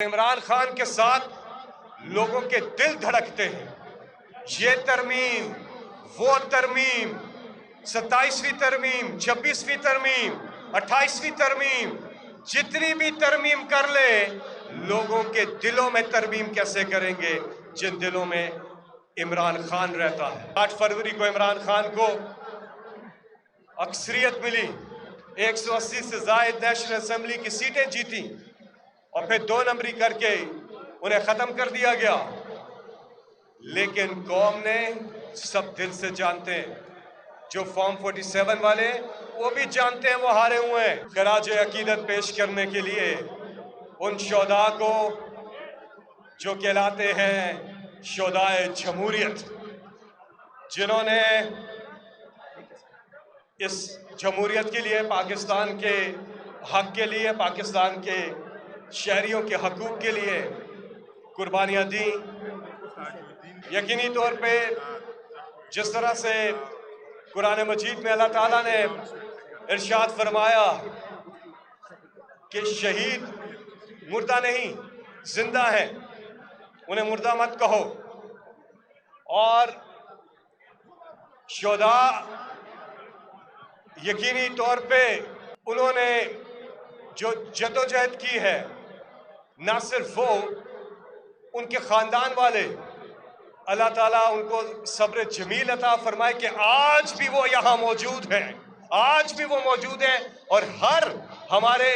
इमरान खान के साथ लोगों के दिल धड़कते हैं। ये तरमीम, वो तरमीम, 27वीं तरमीम, 26वीं तरमीम, 28वीं तरमीम, जितनी भी तरमीम कर ले, लोगों के दिलों में तरमीम कैसे करेंगे जिन दिलों में इमरान खान रहता है। 8 फरवरी को इमरान खान को अक्सरियत मिली, 180 से ज्यादा नेशनल असेंबली की सीटें जीती और फिर 2 नंबरी करके उन्हें खत्म कर दिया गया। लेकिन कौम ने सब दिल से जानते हैं, जो फॉर्म 47 वाले वो भी जानते हैं वो हारे हुए हैं। खराज अकीदत पेश करने के लिए उन शोदा को जो कहलाते हैं शोदाए जमहूरियत, जिन्होंने इस जमहूरियत के लिए, पाकिस्तान के हक के लिए, पाकिस्तान के शहरियों के हकूक़ के लिए कुर्बानियाँ दी। यकीनी तौर पे जिस तरह से कुरान मजीद में अल्लाह ताला ने इरशाद फरमाया कि शहीद मुर्दा नहीं जिंदा है, उन्हें मुर्दा मत कहो। और शोदा यकीनी तौर पे उन्होंने जो जदोजहद की है, ना सिर्फ वो, उनके ख़ानदान वाले, अल्लाह ताला उनको सब्र जमील अता फरमाए कि आज भी वो यहाँ मौजूद हैं, आज भी वो मौजूद हैं और हर हमारे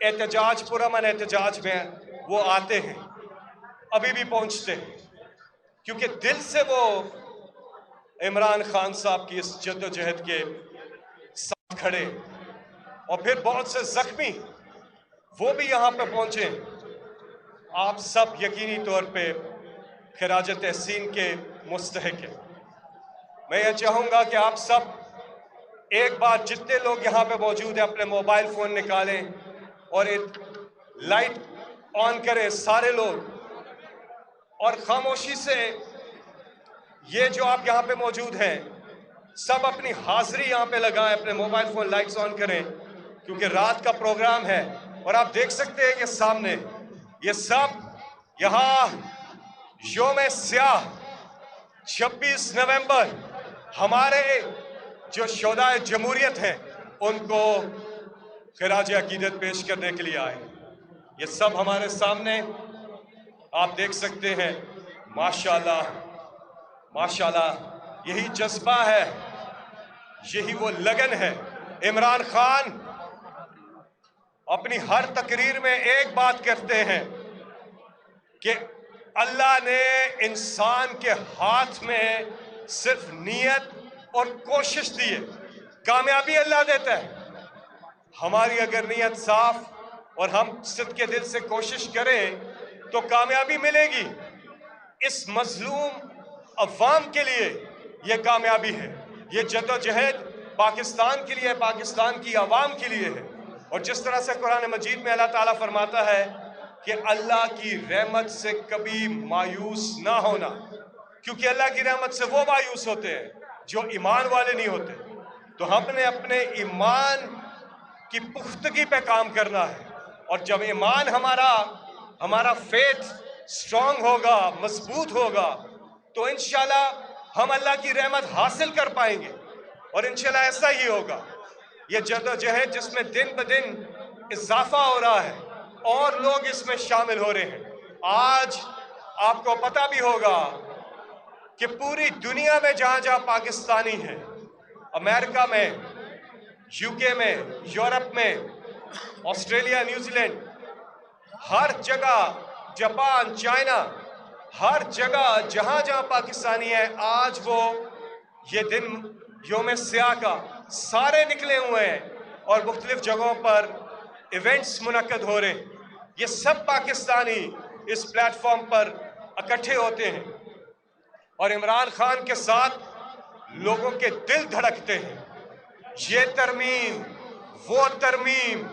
एहतजाज, पुरअमन एहतजाज में वो आते हैं, अभी भी पहुँचते हैं, क्योंकि दिल से वो इमरान खान साहब की इस जद्दोजहद के साथ खड़े। और फिर बहुत से जख्मी वो भी यहाँ पे पहुंचे। आप सब यकीनी तौर पे खिराज तहसीन के मुस्तहिक हैं। मैं ये चाहूँगा कि आप सब एक बार, जितने लोग यहाँ पे मौजूद हैं, अपने मोबाइल फ़ोन निकालें और एक लाइट ऑन करें सारे लोग, और खामोशी से ये जो आप यहाँ पे मौजूद हैं सब अपनी हाजिरी यहाँ पे लगाएं, अपने मोबाइल फ़ोन लाइट्स ऑन करें, क्योंकि रात का प्रोग्राम है। और आप देख सकते हैं कि सामने ये सब यहाँ योम स्याह 26 नवंबर हमारे जो शोदाए जमहूरियत हैं उनको खिराज अकीदत पेश करने के लिए आए। ये सब हमारे सामने आप देख सकते हैं। माशाल्लाह माशाल्लाह, यही जज्बा है, यही वो लगन है। इमरान खान अपनी हर तकरीर में एक बात करते हैं कि अल्लाह ने इंसान के हाथ में सिर्फ नीयत और कोशिश दी है, कामयाबी अल्लाह देता है। हमारी अगर नीयत साफ और हम सिद्क़ के दिल से कोशिश करें तो कामयाबी मिलेगी। इस मजलूम अवाम के लिए यह कामयाबी है, ये जद्दोजहद पाकिस्तान के लिए, पाकिस्तान की आवाम के लिए है। और जिस तरह से कुरान मजीद में अल्लाह ताला फरमाता है कि अल्लाह की रहमत से कभी मायूस ना होना, क्योंकि अल्लाह की रहमत से वो मायूस होते हैं जो ईमान वाले नहीं होते। तो हमने अपने ईमान की पुख्तगी पे काम करना है, और जब ईमान हमारा फेथ स्ट्रांग होगा, मजबूत होगा, तो इंशाल्लाह हम अल्लाह की रहमत हासिल कर पाएंगे। और इंशाल्लाह ऐसा ही होगा। ये जद्दोजहद जिसमें दिन ब दिन इजाफा हो रहा है और लोग इसमें शामिल हो रहे हैं। आज आपको पता भी होगा कि पूरी दुनिया में जहां जहां पाकिस्तानी हैं, अमेरिका में, यूके में, यूरोप में, ऑस्ट्रेलिया, न्यूजीलैंड, हर जगह, जापान, चाइना, हर जगह जहां जहां पाकिस्तानी है, आज वो ये दिन योम स्याह का सारे निकले हुए हैं और मुख्तलिफ जगहों पर इवेंट्स मुनक्कद हो रहे हैं। ये सब पाकिस्तानी इस प्लेटफॉर्म पर इकट्ठे होते हैं और इमरान खान के साथ लोगों के दिल धड़कते हैं। ये तरमीम, वो तरमीम,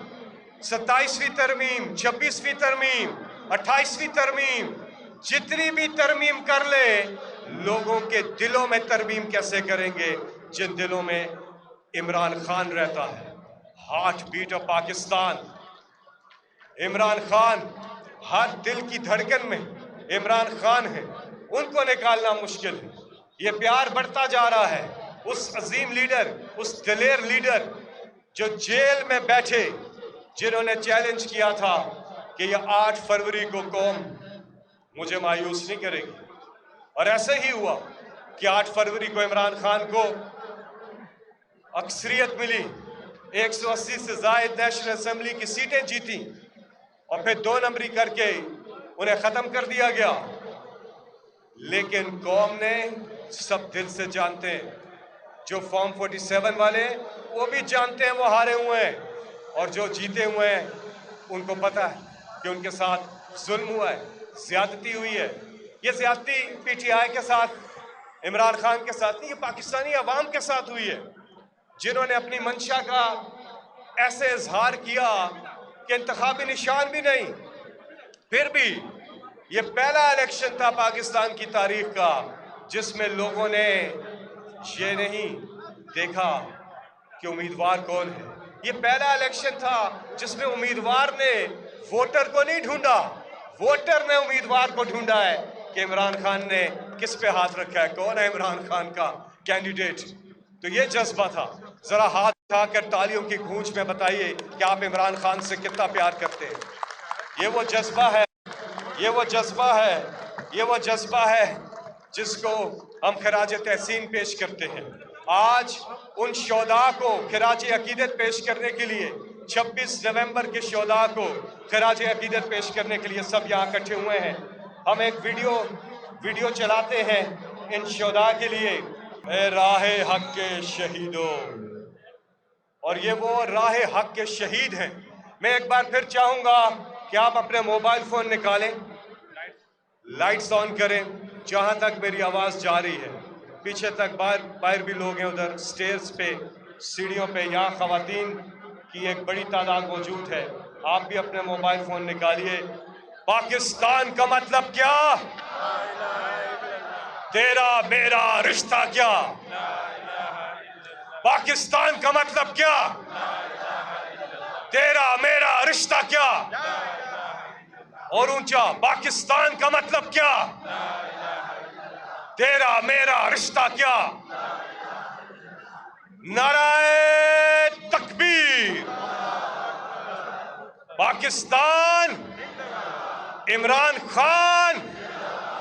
27वीं तरमीम, 26वीं तरमीम, 28वीं तरमीम, जितनी भी तरमीम कर ले, लोगों के दिलों में तरमीम कैसे करेंगे जिन दिलों में इमरान खान रहता है। Heartbeat of Pakistan, Imran Khan हर दिल की धड़कन में इमरान खान है, उनको निकालना मुश्किल है। ये प्यार बढ़ता जा रहा है उस अजीम लीडर, उस दिलेर लीडर जो जेल में बैठे, जिन्होंने चैलेंज किया था कि ये 8 फरवरी को कौम मुझे मायूस नहीं करेगी। और ऐसे ही हुआ कि 8 फरवरी को इमरान खान को अक्सरियत मिली, 180 से जायद नेशनल असेंबली की सीटें जीती और फिर 2 नंबरी करके उन्हें खत्म कर दिया गया। लेकिन कौम ने, सब दिल से जानते हैं, जो फॉर्म 47 वाले वो भी जानते हैं वो हारे हुए हैं, और जो जीते हुए हैं उनको पता है कि उनके साथ जुल्म हुआ है, ज्यादती हुई है। ये ज्यादती पीटीआई के साथ, इमरान खान के साथ नहीं, ये पाकिस्तानी अवाम के साथ हुई है, जिन्होंने अपनी मंशा का ऐसे इजहार किया कि इंतखाबी निशान भी नहीं। फिर भी ये पहला इलेक्शन था पाकिस्तान की तारीख का जिसमें लोगों ने ये नहीं देखा कि उम्मीदवार कौन है। ये पहला इलेक्शन था जिसमें उम्मीदवार ने वोटर को नहीं ढूंढा, वोटर ने उम्मीदवार को ढूंढा है कि इमरान खान ने किस पे हाथ रखा है, कौन है इमरान खान का कैंडिडेट। तो ये जज्बा था। जरा हाथ उठाकर तालियों की गूंज में बताइए कि आप इमरान खान से कितना प्यार करते हैं। ये वो जज्बा है, ये वो जज्बा है, ये वो जज्बा है जिसको हम खराज तहसीन पेश करते हैं। आज उन शोदा को खराज अकीदत पेश करने के लिए, 26 नवंबर के शोदा को खराज अकीदत पेश करने के लिए सब यहाँ इकट्ठे हुए हैं। हम एक वीडियो चलाते हैं इन शोदा के लिए, ए राहे हक के शहीदों। और ये वो राहे हक के शहीद हैं। मैं एक बार फिर चाहूंगा कि आप अपने मोबाइल फोन निकालें, लाइट्स ऑन करें, जहां तक मेरी आवाज जा रही है, पीछे तक बाहर भी लोग हैं, उधर स्टेयर्स पे, सीढ़ियों पे, यहाँ खवातीन की एक बड़ी तादाद मौजूद है। आप भी अपने मोबाइल फोन निकालिए। पाकिस्तान का मतलब क्या? तेरा मेरा रिश्ता क्या? पाकिस्तान का मतलब क्या? तेरा मेरा रिश्ता क्या? और ऊंचा, पाकिस्तान का मतलब क्या? तेरा मेरा रिश्ता क्या? नाराए तकबीर। पाकिस्तान, इमरान खान